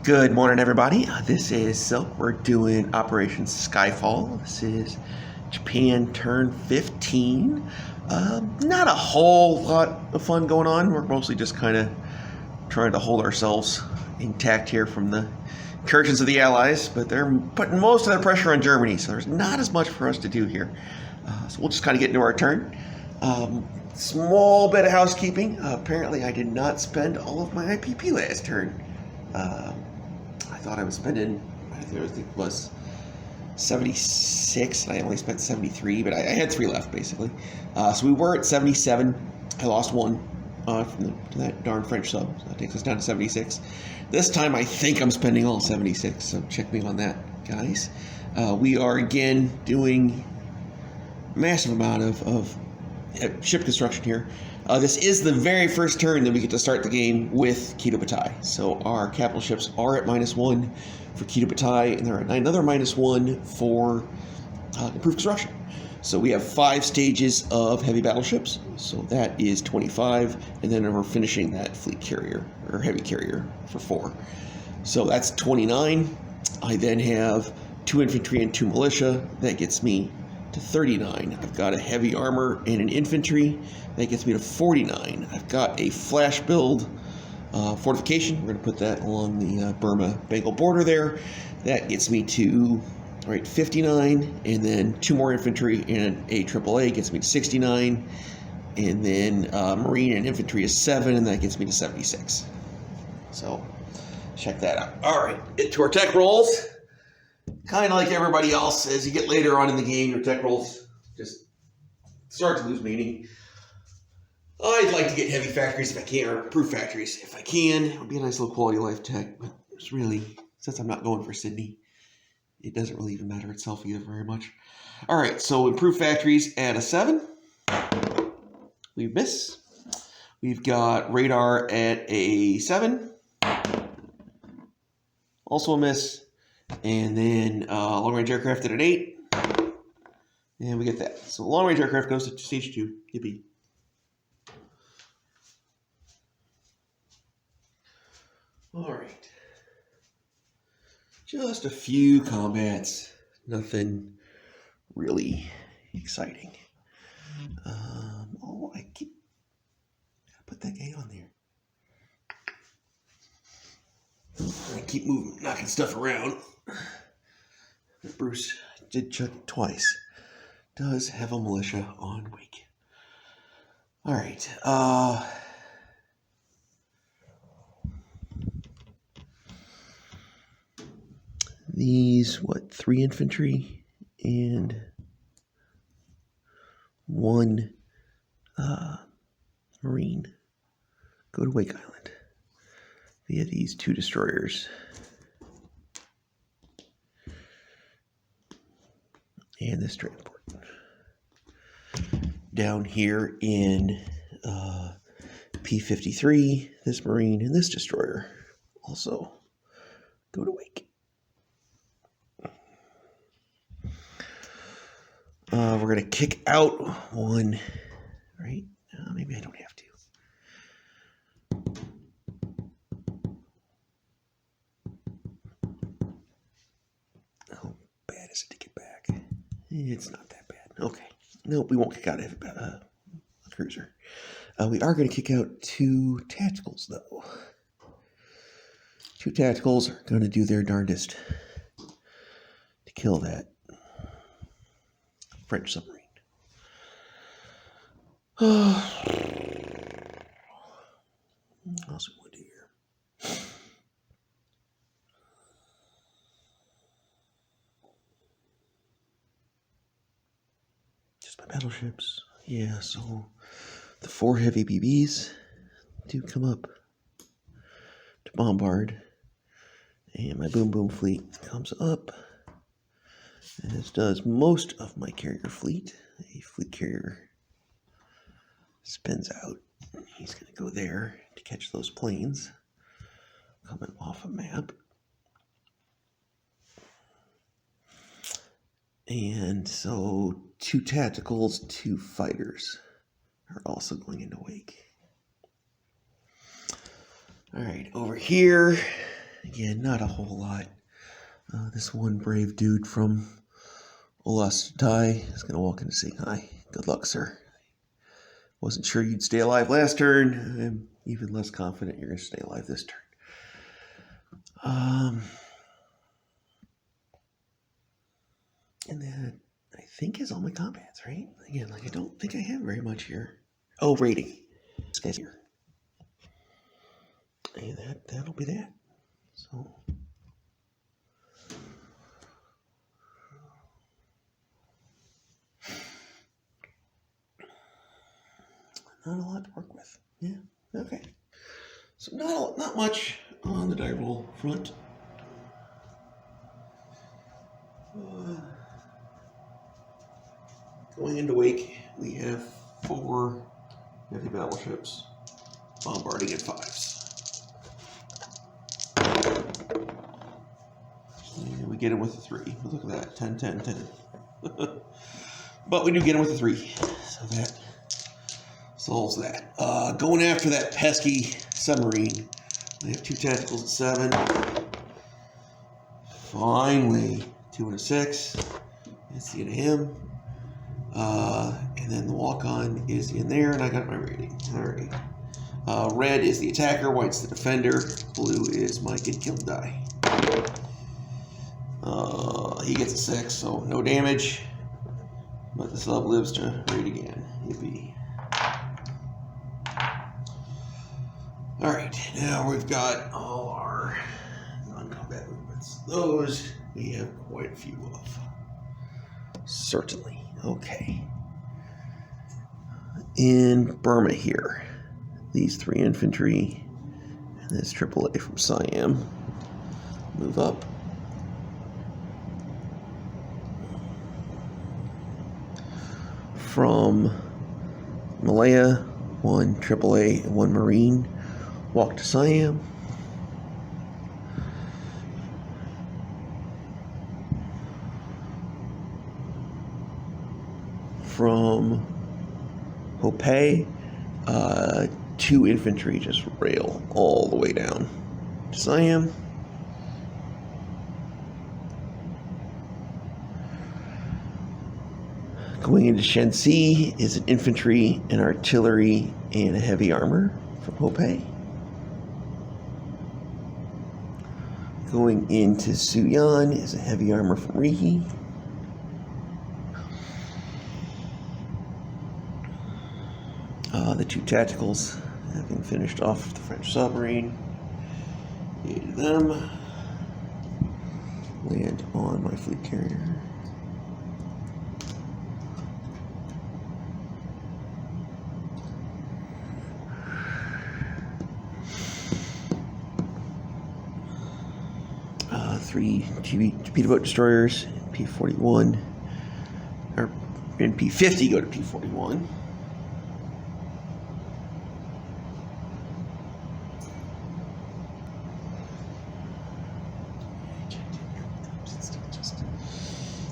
Good morning, everybody. This is Silk. We're doing Operation Skyfall. This is Japan turn 15. Not a whole lot of fun going on. We're mostly just kind of trying to hold ourselves intact here from the incursions of the Allies, but they're putting most of their pressure on Germany, so there's not as much for us to do here. So we'll just kind of get into our turn. Small bit of housekeeping. Apparently, I did not spend all of my IPP last turn. I thought I was spending, I think it was 76, and I only spent 73, but I had 3 left, basically. So we were at 77. I lost 1 from that darn French sub, so that takes us down to 76. This time, I think I'm spending all 76, so check me on that, guys. We are, again, doing a massive amount of ship construction here. This is the very first turn that we get to start the game with Kido Butai. So our capital ships are at -1 for Kido Butai, and they're at another -1 for improved construction. So we have 5 stages of heavy battleships. So that is 25, and then we're finishing that fleet carrier, or heavy carrier, for 4. So that's 29. I then have 2 infantry and 2 militia. That gets me to 39. I've got a heavy armor and an infantry. That gets me to 49. I've got a flash build fortification. We're going to put that along the Burma-Bengal border there. That gets me to 59, and then 2 more infantry and a AAA gets me to 69, and then marine and infantry is 7, and that gets me to 76. So check that out. All right, into our tech rolls. Kind of like everybody else, as you get later on in the game, your tech rolls just start to lose meaning. I'd like to get heavy factories if I can, or improved factories if I can. It would be a nice little quality of life tech, but it's really, since I'm not going for Sydney, it doesn't really even matter itself either very much. All right, so improved factories at a 7. We miss. We've got radar at a 7. Also a miss. And then long-range aircraft at an 8. And we get that. So long-range aircraft goes to stage 2. Yippee. All right. Just a few combats. Nothing really exciting. I gotta put that guy on there. I keep moving, knocking stuff around. Bruce did check it twice. Does have a militia on wake. All right. These, 3 infantry and 1 marine go to Wake Island via these 2 destroyers. And this transport. Down here in P-53, this marine and this destroyer also go to Wake. We're going to kick out 1, right? Maybe I don't have to. How bad is it to get back? It's not that bad. Okay. Nope, we won't kick out a cruiser. We are going to kick out 2 tacticals, though. 2 tacticals are going to do their darndest to kill that French submarine. What else we want to do here? Just my battleships. Yeah, so the 4 heavy BBs do come up to bombard, and my boom boom fleet comes up, as does most of my carrier fleet. A fleet carrier spins out. He's going to go there to catch those planes coming off a map. And so 2 tacticals, 2 fighters are also going into wake. All right, over here, Again, not a whole lot. This one brave dude from Olastai is going to walk in and say, "Hi, good luck, sir. Wasn't sure you'd stay alive last turn. I'm even less confident you're going to stay alive this turn." And that, I think, is all my combats, right? Again, like, I don't think I have very much here. Oh, rating. This guy's here. And that'll be that. So, not a lot to work with. Yeah, okay. So not much on the die roll front. Going into wake, we have 4 heavy battleships bombarding at 5s. And we get in with a 3. Look at that, 10, 10, 10. But we do get in with a 3, so that solves that. Going after that pesky submarine. We have 2 tacticals at 7. Finally, 2 and a 6. That's the end of him. And then the walk-on is in there, and I got my rating. Alright. Red is the attacker, white's the defender, blue is my get killed die. He gets a 6, so no damage. But the sub lives to raid again. Yippee. Alright, now we've got all our non-combat movements. Those we have quite a few of. Certainly. Okay. In Burma here, these 3 infantry and this AAA from Siam move up. From Malaya, 1 AAA and 1 Marine walk to Siam. From Hopei, 2 infantry just rail all the way down to Siam. Going into Shenxi is an infantry, an artillery, and a heavy armor from Hopei. Going into Suyan is a heavy armor from Rihi. The 2 tacticals, having finished off the French submarine, aided them. Land on my fleet carrier. Three torpedo boat destroyers, P-41, or in P-50 go to P-41.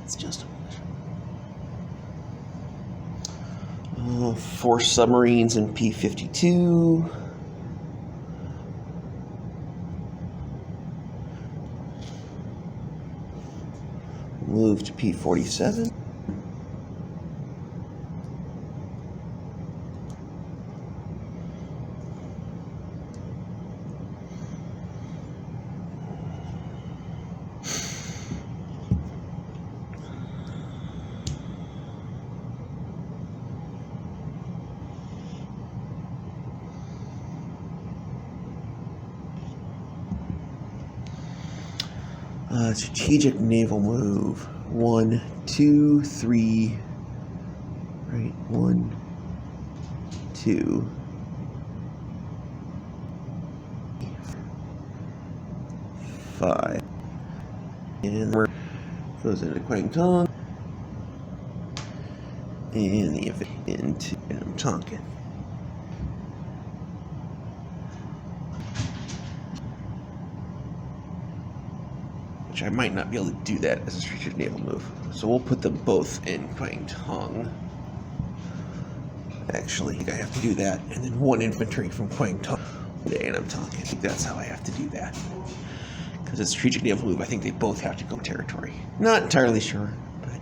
It's just 4 submarines in P-52. Move to P-47. Strategic naval move. 1, 2, 3. Right, 1, 2. 5. And goes into Kwangtung. And the into Tonkin. I might not be able to do that as a strategic naval move. So we'll put them both in Kwangtung. Actually, I think I have to do that. And then 1 infantry from Kwangtung. And I'm talking. I think that's how I have to do that. Because it's a strategic naval move, I think they both have to go territory. Not entirely sure, but I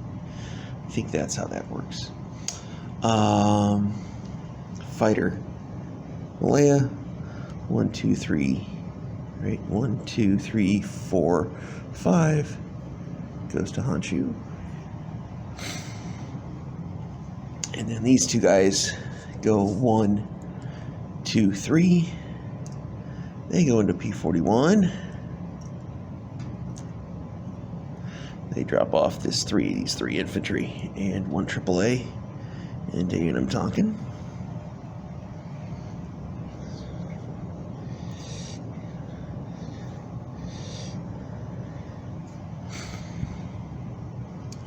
think that's how that works. Fighter. Malaya. 1, 2, 3. Right? 1, 2, 3, 4, 5. Goes to Honshu. And then these two guys go 1, 2, 3. They go into P41. They drop off these three infantry and 1 AAA into Unum Tonkin.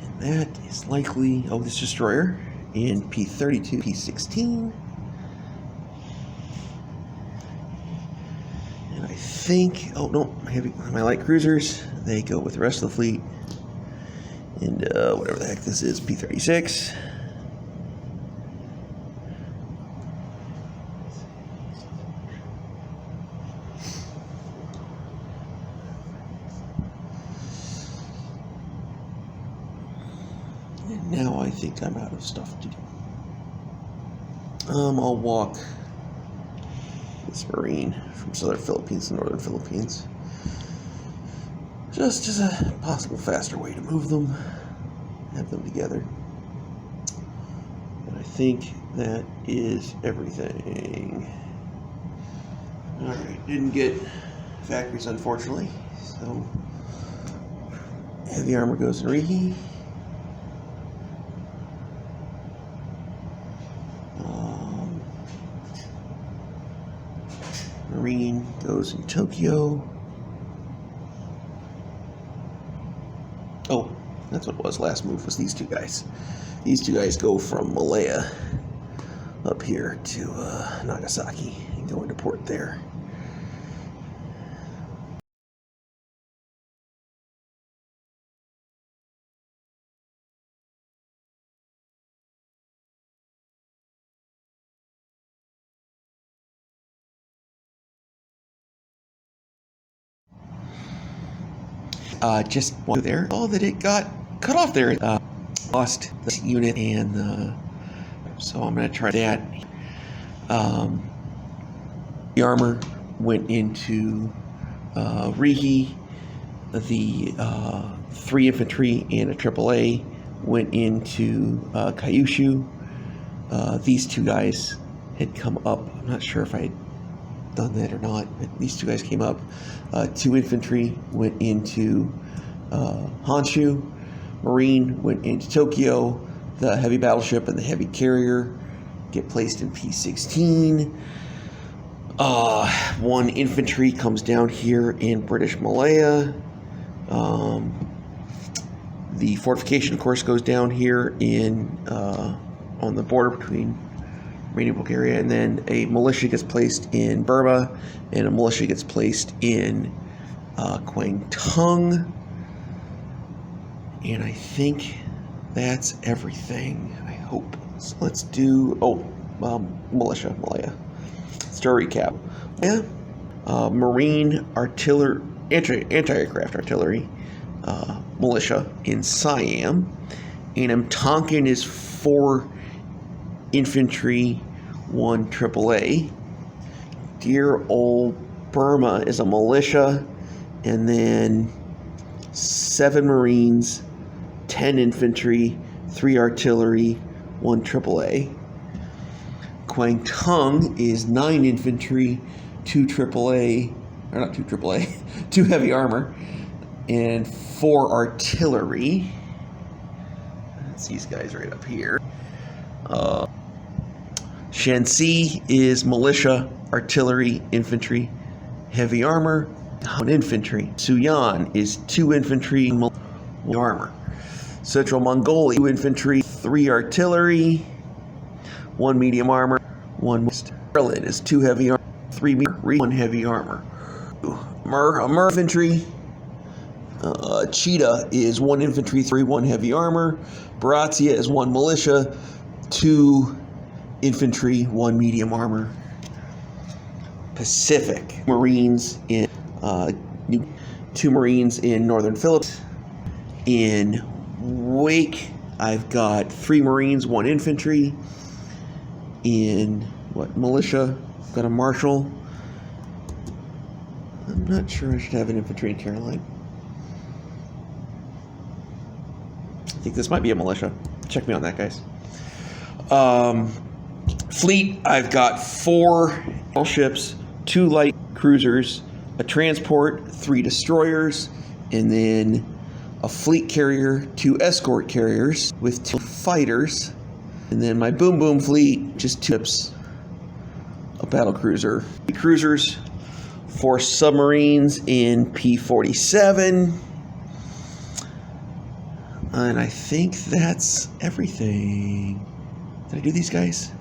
And that is likely, this destroyer in P32, P16. And I think, my light cruisers, they go with the rest of the fleet. And whatever the heck this is, P36. And now I think I'm out of stuff to do. I'll walk this Marine from southern Philippines to northern Philippines. Just as a possible faster way to move them, have them together. And I think that is everything. Alright, didn't get factories unfortunately, so heavy armor goes in Rihi. Marine goes in Tokyo. Oh, that's what it was. Last move was these two guys. These two guys go from Malaya up here to Nagasaki and go into port there. Just one there. Oh, that it got cut off there. Lost this unit, and so I'm going to try that. The armor went into Rihi. The 3 infantry and a AAA went into Kyushu. These two guys had come up. I'm not sure if I had done that or not, but these two guys came up. 2 infantry went into Honshu. Marine went into Tokyo. The heavy battleship and the heavy carrier get placed in P16. 1 infantry comes down here in British Malaya. The fortification, of course, goes down here in on the border between Romania and Bulgaria, and then a militia gets placed in Burma, and a militia gets placed in Kwangtung. And I think that's everything. I hope. So let's do militia, Malaya. Let's do a recap. Yeah, Marine artillery, anti-aircraft artillery, militia in Siam. And Tonkin is 4 infantry, 1 AAA. Dear old Burma is a militia, and then 7 Marines, 10 infantry, 3 artillery, 1 AAA. Kwangtung is 9 infantry, 2 AAA, or not 2 AAA, 2 heavy armor, and 4 artillery. That's these guys right up here. Shanxi is militia, artillery, infantry, heavy armor, 1 infantry. Suyan is 2 infantry, 1 armor. Central Mongolia, 2 infantry, 3 artillery, 1 medium armor, 1 Berlin is 2 heavy armor, 3 1 heavy armor. Mer infantry. Cheetah is 1 infantry, 3 1 heavy armor. Baratia is 1 militia, 2 infantry, 1 medium armor. Pacific Marines in 2 Marines in Northern Philippines. In Wake, I've got 3 Marines, 1 infantry. In militia, I've got a marshal. I'm not sure I should have an infantry in Caroline. I think this might be a militia. Check me on that, guys. Fleet, I've got 4 ships, 2 light cruisers, a transport, 3 destroyers, and then a fleet carrier, 2 escort carriers with 2 fighters, and then my boom boom fleet, just 2 ships, a battle cruiser, 3 cruisers, 4 submarines in P-47, and I think that's everything. Did I do these guys?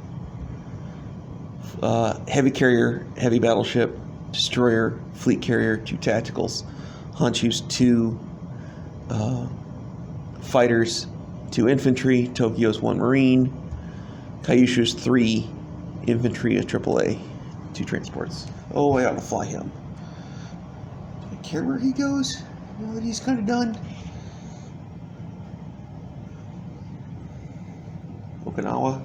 Heavy carrier, heavy battleship, destroyer, fleet carrier, 2 tacticals, Honshu's 2 fighters, 2 infantry, Tokyo's 1 marine, Kyushu's 3 infantry, a AAA, 2 transports. Oh, I ought to fly him. Do I care where he goes now that he's kind of done? Okinawa,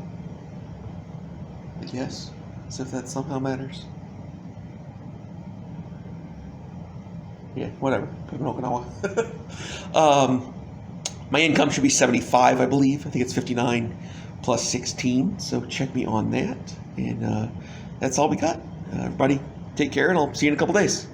I guess, as if that somehow matters. Yeah, whatever. Put him in Okinawa. My income should be 75, I believe. I think it's 59 plus 16. So check me on that. And that's all we got. Everybody, take care, and I'll see you in a couple days.